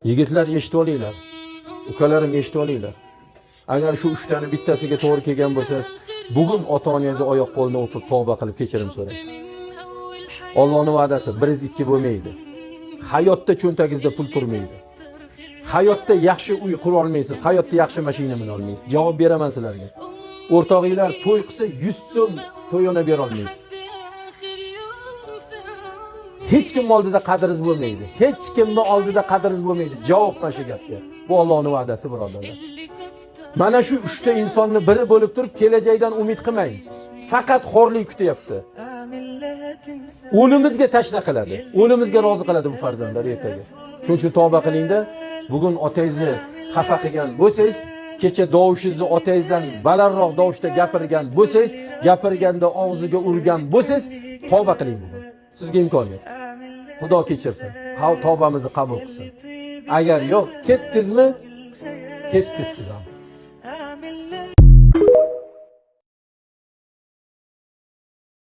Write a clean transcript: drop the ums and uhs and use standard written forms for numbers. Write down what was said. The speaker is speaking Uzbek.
Yigitlar eshitib olinglar. Ukalarim eshitib olinglar. Agar shu 3 tani bittasiga to'g'ri kelgan bo'lsangiz, bugun ota-onangizni oyoq qo'lini o'pib tavba qilib kechirim so'rang. Allohning va'dasi 1-2 bo'lmaydi. Hayotda cho'ntagingizda pul turmaydi. Hayotda yaxshi uy qura olmaysiz, hayotda yaxshi mashina mina olmaysiz. Javob beraman sizlarga. O'rtog'inglar to'y qilsa 100 so'm to'yona bera olmaysiz. Hech kim oldida qadringiz bo'lmaydi. Hech kimning oldida qadringiz bo'lmaydi. Javob mana shu gapga. Bu Allohning va'dasi, birodarlar. Mana shu 3 ta insonni biri bo'lib turib, kelajakdan umid qilmang. Faqat xorlik kutyapti. O'limizga tashna qiladi. O'limizga rozi qiladi bu farzandlar ertaga. Shuning uchun tavba qilingda. Bugun otangizni xafa qilgan bo'lsangiz, kecha dovushingizni otangizdan balandroq tovushda gapirgan bo'lsangiz, gapirganda og'ziga urgan bo'lsangiz, tavba qiling bugun. Sizga imkoniyat. Xudo kechirsin. Tavbamizni qabul qilsin. Agar yo'q, ketdingizmi? Ketdingiz siz ham.